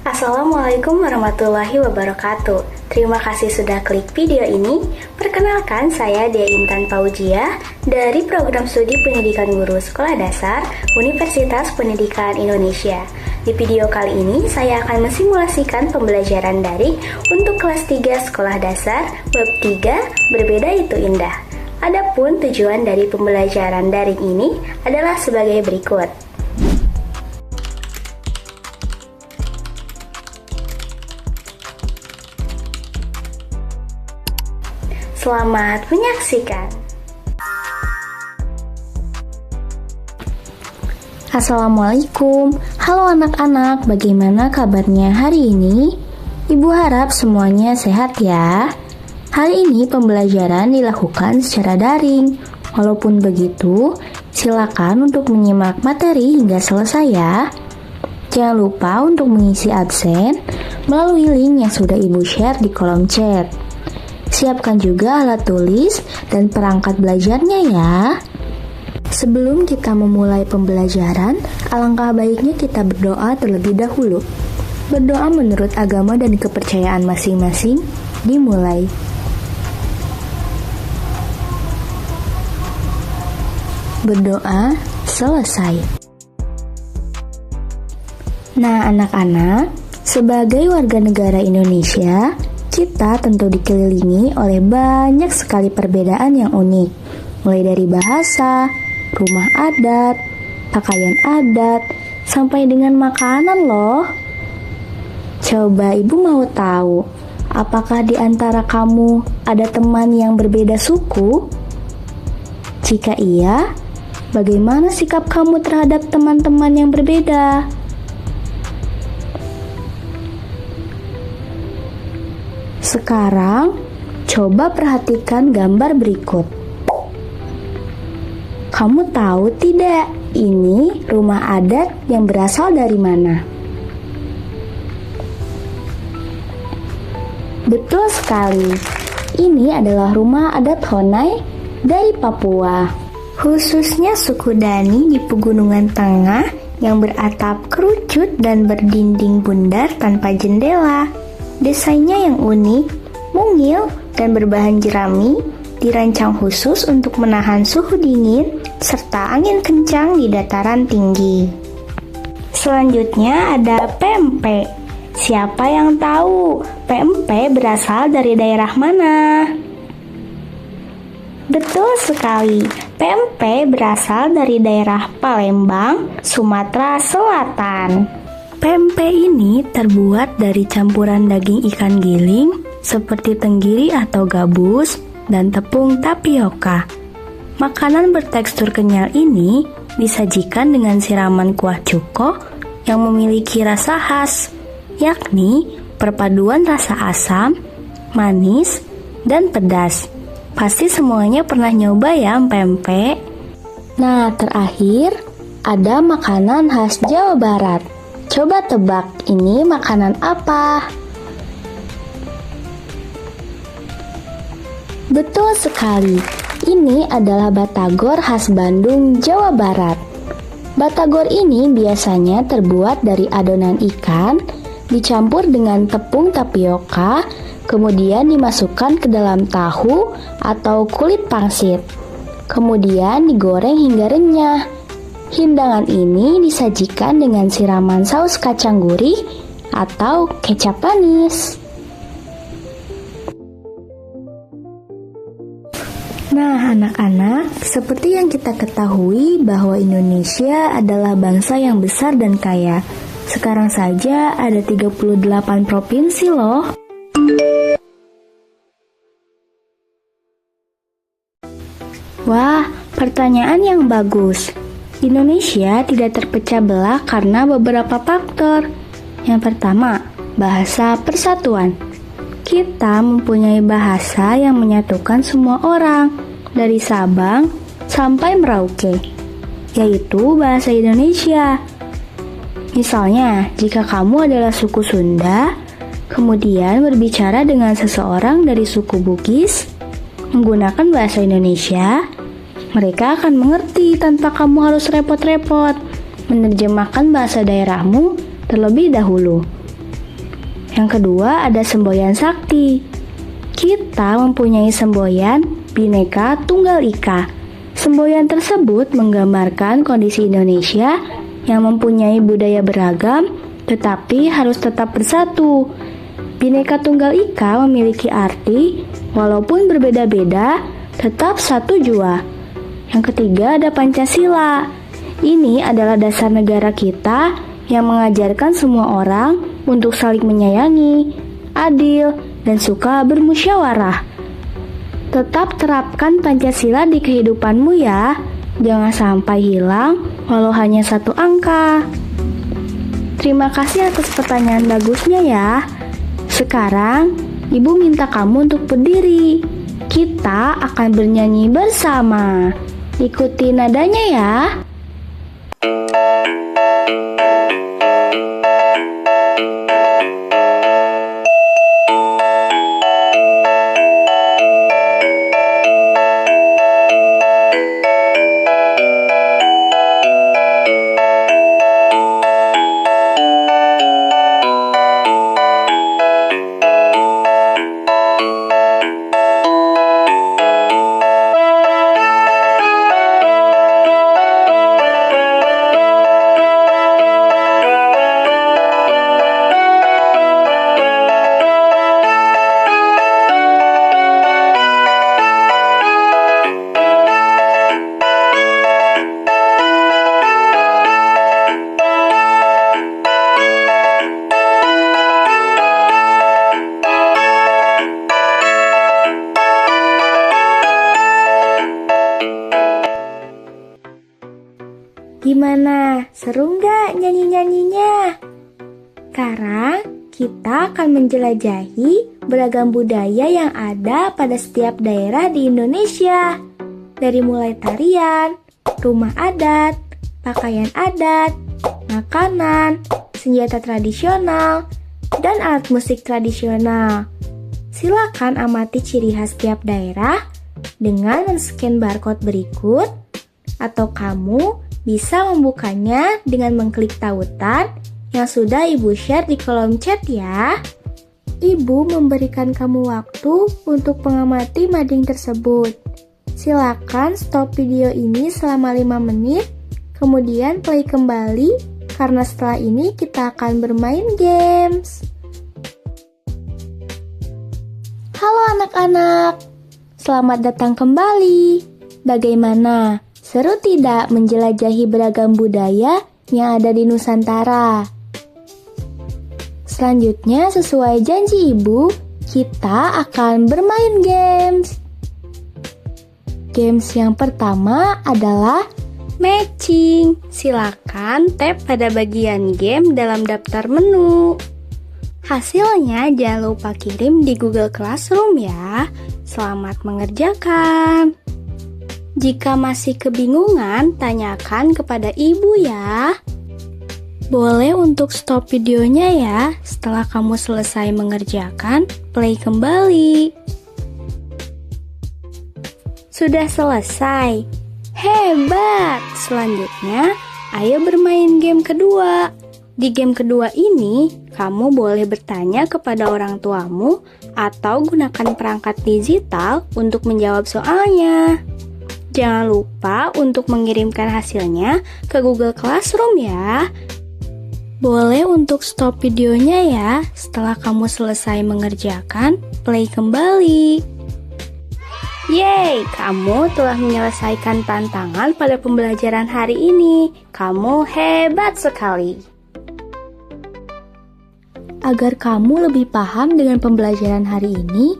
Assalamualaikum warahmatullahi wabarakatuh. Terima kasih sudah klik video ini. Perkenalkan, saya Dea Intan Fauzia dari Program Studi Pendidikan Guru Sekolah Dasar Universitas Pendidikan Indonesia. Di video kali ini, saya akan mensimulasikan pembelajaran daring untuk kelas 3 Sekolah Dasar Bab 3 Berbeda Itu Indah. Adapun tujuan dari pembelajaran daring ini adalah sebagai berikut. Selamat menyaksikan. Assalamualaikum. Halo anak-anak, bagaimana kabarnya hari ini? Ibu harap semuanya sehat ya. Hari ini pembelajaran dilakukan secara daring. Walaupun begitu, silakan untuk menyimak materi hingga selesai ya. Jangan lupa untuk mengisi absen melalui link yang sudah Ibu share di kolom chat. Siapkan juga alat tulis dan perangkat belajarnya ya. Sebelum kita memulai pembelajaran, alangkah baiknya kita berdoa terlebih dahulu. Berdoa menurut agama dan kepercayaan masing-masing dimulai. Berdoa selesai. Nah, anak-anak, sebagai warga negara Indonesia, kita tentu dikelilingi oleh banyak sekali perbedaan yang unik, mulai dari bahasa, rumah adat, pakaian adat, sampai dengan makanan loh. Coba Ibu mau tahu, apakah di antara kamu ada teman yang berbeda suku? Jika iya, bagaimana sikap kamu terhadap teman-teman yang berbeda? Sekarang, coba perhatikan gambar berikut. Kamu tahu tidak, ini rumah adat yang berasal dari mana? Betul sekali, ini adalah rumah adat Honai dari Papua. Khususnya suku Dani di Pegunungan Tengah yang beratap kerucut dan berdinding bundar tanpa jendela. Desainnya yang unik, mungil, dan berbahan jerami dirancang khusus untuk menahan suhu dingin serta angin kencang di dataran tinggi. Selanjutnya ada pempek. Siapa yang tahu pempek berasal dari daerah mana? Betul sekali, pempek berasal dari daerah Palembang, Sumatera Selatan. Pempek ini terbuat dari campuran daging ikan giling seperti tenggiri atau gabus dan tepung tapioka. Makanan bertekstur kenyal ini disajikan dengan siraman kuah cuko yang memiliki rasa khas, yakni perpaduan rasa asam, manis, dan pedas. Pasti semuanya pernah nyoba ya pempek? Nah, terakhir ada makanan khas Jawa Barat. Coba tebak, ini makanan apa? Betul sekali, ini adalah batagor khas Bandung, Jawa Barat. Batagor ini biasanya terbuat dari adonan ikan, dicampur dengan tepung tapioka, kemudian dimasukkan ke dalam tahu atau kulit pangsit. Kemudian digoreng hingga renyah. Hidangan ini disajikan dengan siraman saus kacang gurih atau kecap manis. Nah, anak-anak, seperti yang kita ketahui bahwa Indonesia adalah bangsa yang besar dan kaya. Sekarang saja ada 38 provinsi loh. Wah, pertanyaan yang bagus. Indonesia tidak terpecah belah karena beberapa faktor. Yang pertama, bahasa persatuan. Kita mempunyai bahasa yang menyatukan semua orang, dari Sabang sampai Merauke, yaitu bahasa Indonesia. Misalnya, jika kamu adalah suku Sunda, kemudian berbicara dengan seseorang dari suku Bugis, menggunakan bahasa Indonesia, mereka akan mengerti tanpa kamu harus repot-repot menerjemahkan bahasa daerahmu terlebih dahulu. Yang kedua ada semboyan sakti. Kita mempunyai semboyan Bhinneka Tunggal Ika. Semboyan tersebut menggambarkan kondisi Indonesia yang mempunyai budaya beragam tetapi harus tetap bersatu. Bhinneka Tunggal Ika memiliki arti walaupun berbeda-beda tetap satu jua. Yang ketiga ada Pancasila. Ini adalah dasar negara kita yang mengajarkan semua orang untuk saling menyayangi, adil, dan suka bermusyawarah. Tetap terapkan Pancasila di kehidupanmu ya. Jangan sampai hilang walau hanya satu angka. Terima kasih atas pertanyaan bagusnya ya. Sekarang, Ibu minta kamu untuk berdiri. Kita akan bernyanyi bersama. Ikuti nadanya ya. Gimana? Seru nggak nyanyi-nyanyinya? Sekarang kita akan menjelajahi beragam budaya yang ada pada setiap daerah di Indonesia. Dari mulai tarian, rumah adat, pakaian adat, makanan, senjata tradisional, dan alat musik tradisional. Silakan amati ciri khas setiap daerah dengan men-scan barcode berikut, atau kamu bisa membukanya dengan mengklik tautan yang sudah Ibu share di kolom chat ya. Ibu memberikan kamu waktu untuk mengamati mading tersebut. Silakan stop video ini selama 5 menit, kemudian play kembali karena setelah ini kita akan bermain games. Halo anak-anak, selamat datang kembali. Bagaimana? Seru tidak menjelajahi beragam budaya yang ada di Nusantara? Selanjutnya, sesuai janji Ibu, kita akan bermain games. Games yang pertama adalah matching. Silakan tap pada bagian game dalam daftar menu. Hasilnya jangan lupa kirim di Google Classroom ya. Selamat mengerjakan. Jika masih kebingungan, tanyakan kepada ibu ya. Boleh untuk stop videonya ya. Setelah kamu selesai mengerjakan, play kembali. Sudah selesai. Hebat! Selanjutnya, ayo bermain game kedua. Di game kedua ini, kamu boleh bertanya kepada orang tuamu atau gunakan perangkat digital untuk menjawab soalnya. Jangan lupa untuk mengirimkan hasilnya ke Google Classroom ya. Boleh untuk stop videonya ya. Setelah kamu selesai mengerjakan, play kembali. Yeay, kamu telah menyelesaikan tantangan pada pembelajaran hari ini. Kamu hebat sekali. Agar kamu lebih paham dengan pembelajaran hari ini,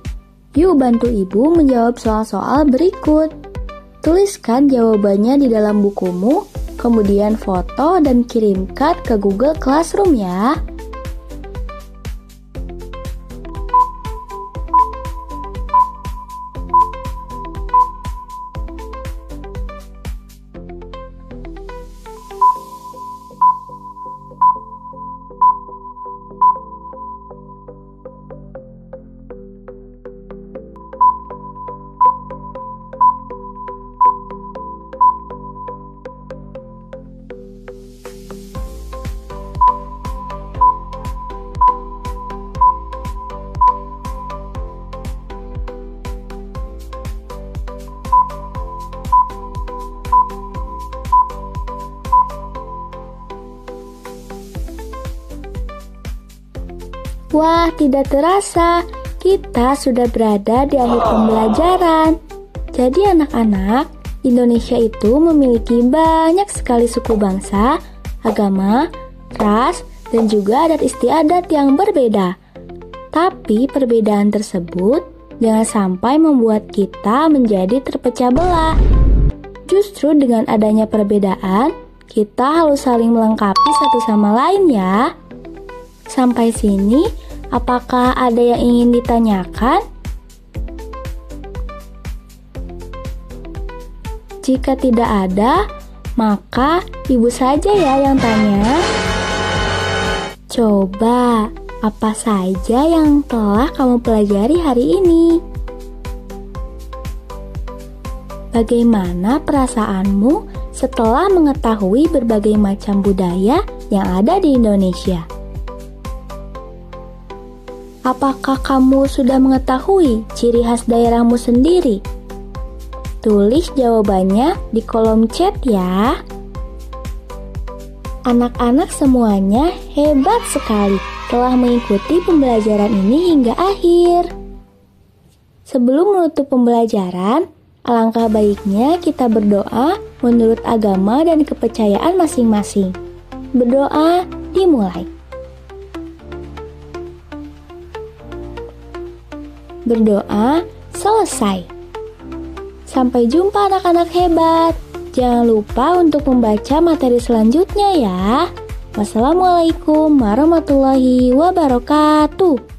yuk bantu ibu menjawab soal-soal berikut. Tuliskan jawabannya di dalam bukumu, kemudian foto dan kirimkan ke Google Classroom ya. Wah, tidak terasa, kita sudah berada di akhir pembelajaran. Jadi anak-anak, Indonesia itu memiliki banyak sekali suku bangsa, agama, ras, dan juga adat istiadat yang berbeda. Tapi perbedaan tersebut jangan sampai membuat kita menjadi terpecah belah. Justru dengan adanya perbedaan, kita harus saling melengkapi satu sama lain ya. Sampai sini, apakah ada yang ingin ditanyakan? Jika tidak ada, maka ibu saja ya yang tanya. Coba, apa saja yang telah kamu pelajari hari ini? Bagaimana perasaanmu setelah mengetahui berbagai macam budaya yang ada di Indonesia? Apakah kamu sudah mengetahui ciri khas daerahmu sendiri? Tulis jawabannya di kolom chat ya. Anak-anak semuanya hebat sekali telah mengikuti pembelajaran ini hingga akhir. Sebelum menutup pembelajaran, alangkah baiknya kita berdoa menurut agama dan kepercayaan masing-masing. Berdoa dimulai. Berdoa selesai. Sampai jumpa anak-anak hebat. Jangan lupa untuk membaca materi selanjutnya ya. Wassalamualaikum warahmatullahi wabarakatuh.